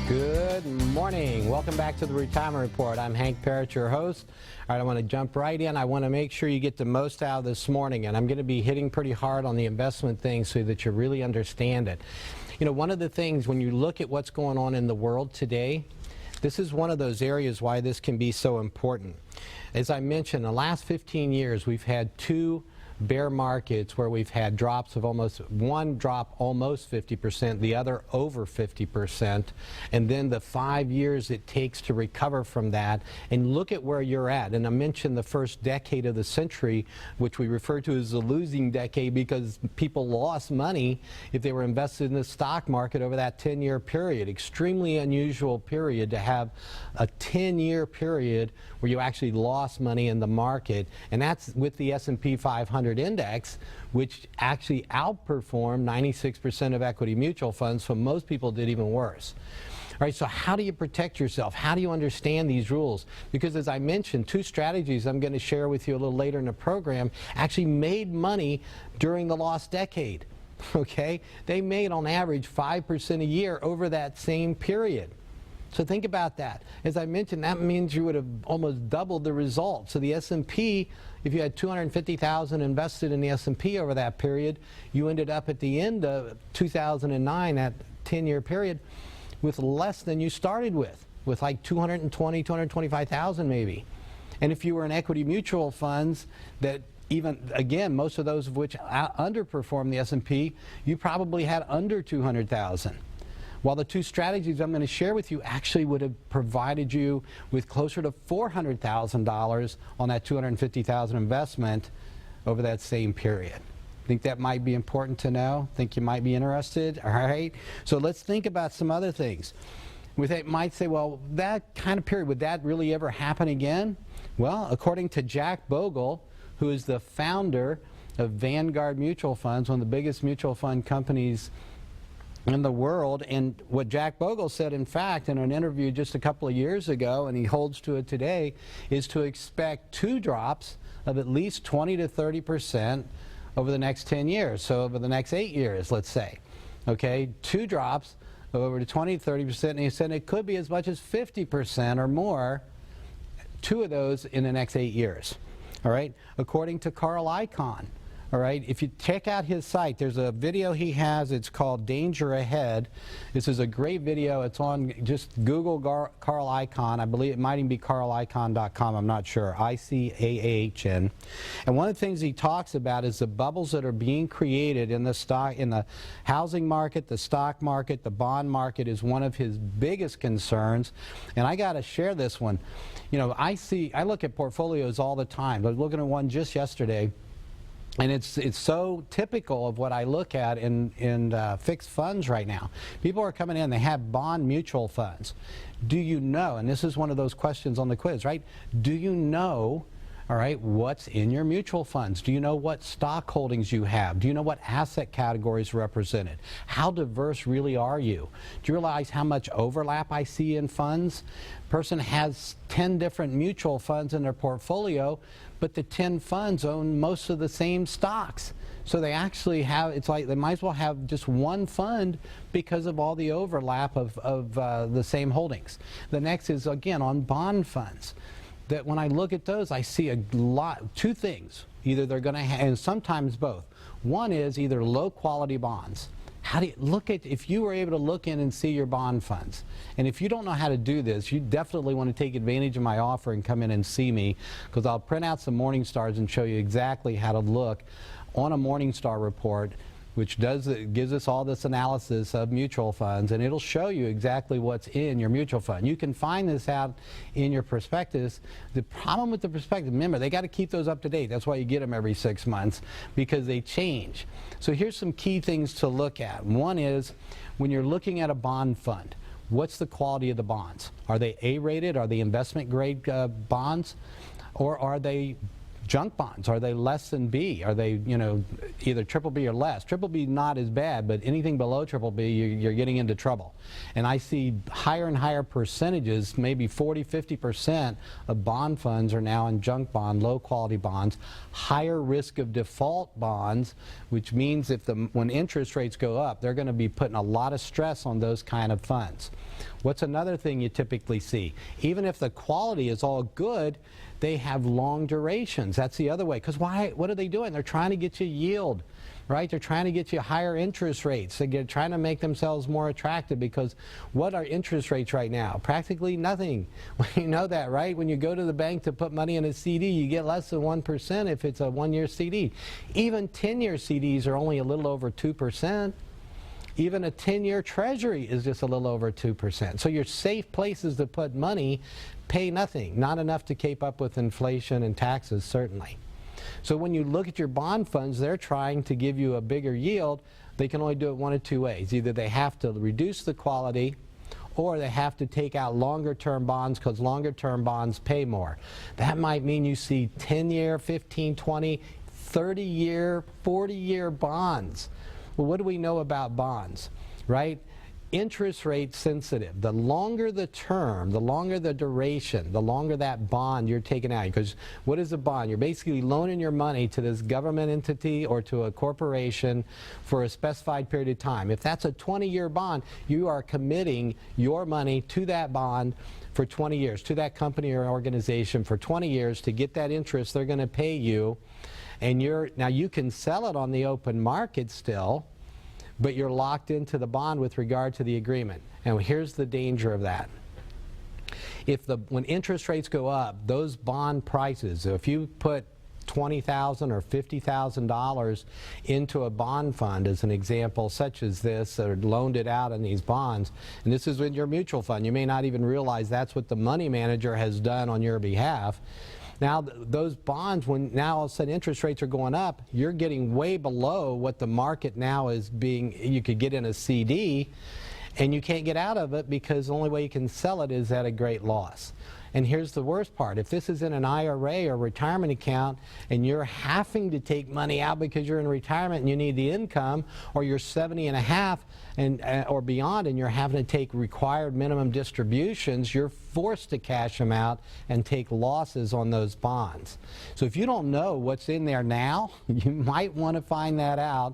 Good morning. Welcome back to the Retirement Report. I'm Hank Parrott, your host. All right, I want to jump right in. I want to make sure you get the most out of this morning, and I'm going to be hitting pretty hard on the investment thing so that you really understand it. You know, one of the things when you look at what's going on in the world today, this is one of those areas why this can be so important. As I mentioned, the last 15 years, we've had two bear markets where we've had drops of one drop almost 50%, the other over 50%, and then the 5 years it takes to recover from that. And look at where you're at. And I mentioned the first decade of the century, which we refer to as the losing decade, because people lost money if they were invested in the stock market over that 10-year period. Extremely unusual period to have a 10-year period where you actually lost money in the market, and that's with the S&P 500 index, which actually outperformed 96% of equity mutual funds, so most people did even worse. All right, so how do you protect yourself? How do you understand these rules? Because as I mentioned, two strategies I'm going to share with you a little later in the program actually made money during the lost decade. Okay? They made on average 5% a year over that same period. So think about that. As I mentioned, that means you would have almost doubled the result. So the S&P, if you had $250,000 invested in the S&P over that period, you ended up at the end of 2009, that 10-year period, with less than you started with like $220,000, $225,000 maybe. And if you were in equity mutual funds that even, again, most of those of which underperformed the S&P, you probably had under $200,000. While the two strategies I'm going to share with you actually would have provided you with closer to $400,000 on that $250,000 investment over that same period. Think that might be important to know? Think you might be interested? All right. So let's think about some other things. We might say, well, that kind of period, would that really ever happen again? Well, according to Jack Bogle, who is the founder of Vanguard Mutual Funds, one of the biggest mutual fund companies in the world, and what Jack Bogle said, in fact, in an interview just a couple of years ago, and he holds to it today, is to expect two drops of at least 20 to 30% over the next 10 years. So over the next 8 years, let's say. Okay, two drops of over to 20 to 30%, and he said it could be as much as 50% or more, two of those in the next 8 years. All right, according to Carl Icahn. All right, if you check out his site, there's a video he has. It's called Danger Ahead. This is a great video. It's on, just Google Carl Icahn. I believe it might even be carlicahn.com. I'm not sure. I-C-A-H-N. And one of the things he talks about is the bubbles that are being created in the housing market, the stock market, the bond market is one of his biggest concerns. And I got to share this one. You know, I look at portfolios all the time. I was looking at one just yesterday. And it's so typical of what I look at in fixed funds right now. People are coming in, they have bond mutual funds. Do you know, and this is one of those questions on the quiz, right? Do you know, all right, what's in your mutual funds? Do you know what stock holdings you have? Do you know what asset categories represented? How diverse really are you? Do you realize how much overlap I see in funds? Person has 10 different mutual funds in their portfolio, but the 10 funds own most of the same stocks. So they actually have, it's like they might as well have just one fund because of all the overlap of the same holdings. The next is, again, on bond funds. That when I look at those, I see a lot, two things. Either they're going to have, and sometimes both. One is either low quality bonds. How do you look at, if you were able to look in and see your bond funds, and if you don't know how to do this, you definitely want to take advantage of my offer and come in and see me, because I'll print out some Morningstars and show you exactly how to look on a Morningstar report, which gives us all this analysis of mutual funds, and it'll show you exactly what's in your mutual fund. You can find this out in your prospectus. The problem with the prospectus, remember, they got to keep those up to date. That's why you get them every 6 months, because they change. So here's some key things to look at. One is, when you're looking at a bond fund, what's the quality of the bonds? Are they A-rated? Are they investment grade bonds? Or are they Junk bonds, are they less than B? Are they, either triple B or less? Triple B not as bad, but anything below triple B, you're getting into trouble. And I see higher and higher percentages, maybe 40, 50% of bond funds are now in junk bond, low quality bonds, higher risk of default bonds, which means when interest rates go up, they're going to be putting a lot of stress on those kind of funds. What's another thing you typically see? Even if the quality is all good, they have long durations. That's the other way. Because what are they doing? They're trying to get you yield, right? They're trying to get you higher interest rates. They're trying to make themselves more attractive, because what are interest rates right now? Practically nothing. You know that, right? When you go to the bank to put money in a CD, you get less than 1% if it's a one-year CD. Even 10-year CDs are only a little over 2%. Even a 10-year treasury is just a little over 2%. So your safe places to put money pay nothing, not enough to keep up with inflation and taxes, certainly. So when you look at your bond funds, they're trying to give you a bigger yield. They can only do it one of two ways. Either they have to reduce the quality, or they have to take out longer-term bonds, because longer-term bonds pay more. That might mean you see 10-year, 15, 20, 30-year, 40-year bonds. Well, what do we know about bonds, right? Interest rate sensitive. The longer the term, the longer the duration, the longer that bond you're taking out. Because what is a bond? You're basically loaning your money to this government entity or to a corporation for a specified period of time. If that's a 20-year bond, you are committing your money to that bond for 20 years, to that company or organization for 20 years to get that interest they're going to pay you. And now you can sell it on the open market still, but you're locked into the bond with regard to the agreement. And here's the danger of that. When interest rates go up, those bond prices, if you put $20,000 or $50,000 into a bond fund, as an example, such as this, or loaned it out in these bonds, and this is in your mutual fund, you may not even realize that's what the money manager has done on your behalf. Now, those bonds, when now all of a sudden interest rates are going up, you're getting way below what the market now is you could get in a CD, and you can't get out of it because the only way you can sell it is at a great loss. And here's the worst part. If this is in an IRA or retirement account and you're having to take money out because you're in retirement and you need the income, or you're 70 and a half or beyond and you're having to take required minimum distributions, you're forced to cash them out and take losses on those bonds. So if you don't know what's in there now, you might want to find that out.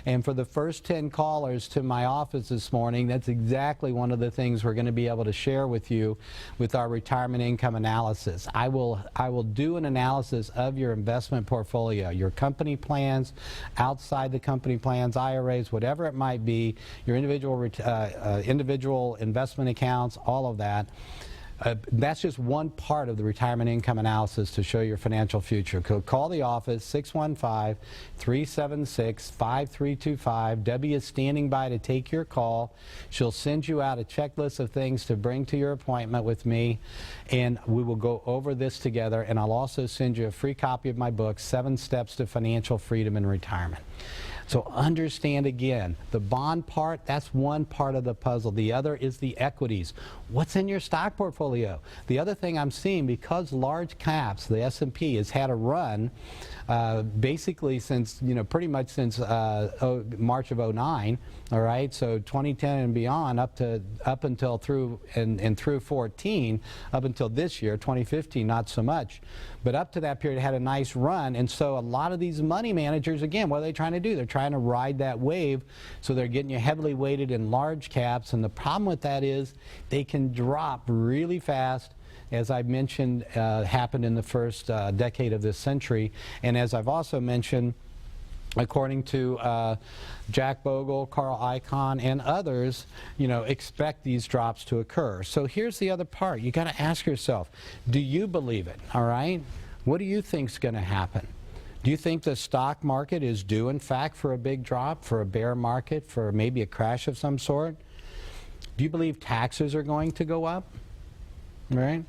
And for the first 10 callers to my office this morning, that's exactly one of the things we're going to be able to share with you with our retirement income analysis. I will do an analysis of your investment portfolio, your company plans, outside the company plans, IRAs, whatever it might be, your individual investment accounts, all of that. That's just one part of the retirement income analysis to show your financial future. Call the office, 615-376-5325. Debbie is standing by to take your call. She'll send you out a checklist of things to bring to your appointment with me, and we will go over this together. And I'll also send you a free copy of my book, 7 Steps to Financial Freedom in Retirement. So understand again, the bond part, that's one part of the puzzle. The other is the equities. What's in your stock portfolio? The other thing I'm seeing, because large caps, the S&P, has had a run basically since, pretty much since March of '09, all right? So 2010 and beyond, up until through 14, up until this year, 2015, not so much. But up to that period, it had a nice run. And so a lot of these money managers, again, what are they trying to do? They're trying to ride that wave, so they're getting you heavily weighted in large caps. And the problem with that is they can drop really fast, as I mentioned, happened in the first decade of this century. And as I've also mentioned, according to Jack Bogle, Carl Icahn, and others, expect these drops to occur. So here's the other part. You got to ask yourself, do you believe it? All right? What do you think's going to happen? Do you think the stock market is due, in fact, for a big drop, for a bear market, for maybe a crash of some sort? Do you believe taxes are going to go up? All right?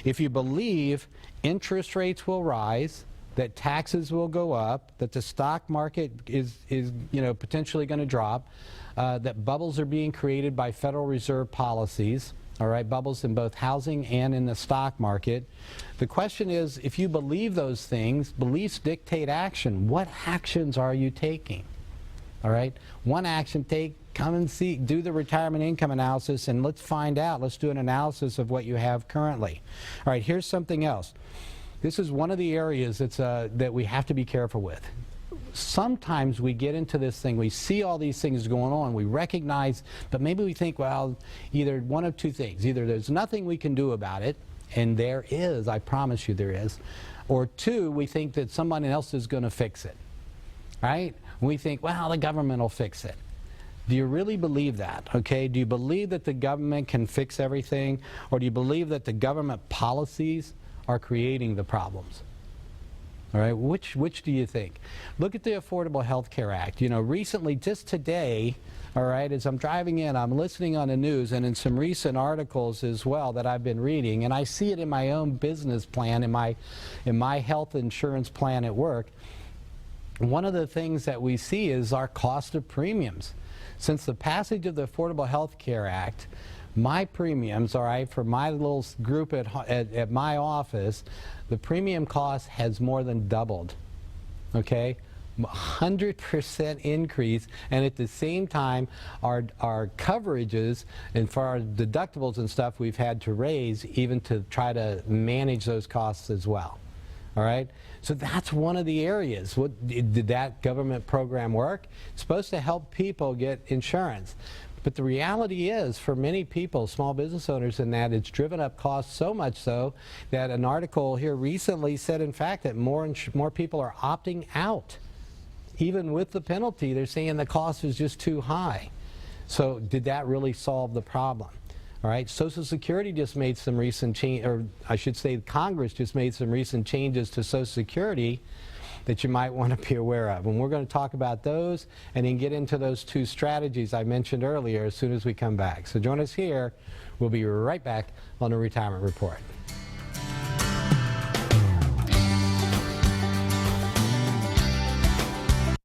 If you believe interest rates will rise, that taxes will go up, that the stock market is potentially going to drop, that bubbles are being created by Federal Reserve policies, all right, bubbles in both housing and in the stock market. The question is, if you believe those things, beliefs dictate action. What actions are you taking? All right, one action, come and see, do the retirement income analysis, and let's find out. Let's do an analysis of what you have currently. All right, here's something else. This is one of the areas that we have to be careful with. Sometimes we get into this thing, we see all these things going on, we recognize, but maybe we think, well, either one of two things. Either there's nothing we can do about it, and there is, I promise you there is, or two, we think that someone else is going to fix it, right? We think, well, the government will fix it. Do you really believe that? Okay, do you believe that the government can fix everything, or do you believe that the government policies are creating the problems? All right, which do you think? Look at the Affordable Health Care Act. You know, recently, just today, all right, as I'm driving in, I'm listening on the news and in some recent articles as well that I've been reading, and I see it in my own business plan, in my health insurance plan at work. One of the things that we see is our cost of premiums. Since the passage of the Affordable Health Care Act, my premiums, all right, for my little group at my office, the premium cost has more than doubled, okay? 100% increase, and at the same time, our coverages and for our deductibles and stuff we've had to raise even to try to manage those costs as well. All right, so that's one of the areas. Did that government program work? It's supposed to help people get insurance. But the reality is, for many people, small business owners and that, it's driven up costs so much so that an article here recently said, in fact, that more people are opting out. Even with the penalty, they're saying the cost is just too high. So did that really solve the problem? All right, Social Security just made some recent change, or I should say Congress just made some recent changes to Social Security that you might want to be aware of. And we're going to talk about those and then get into those two strategies I mentioned earlier as soon as we come back. So join us here. We'll be right back on the Retirement Report.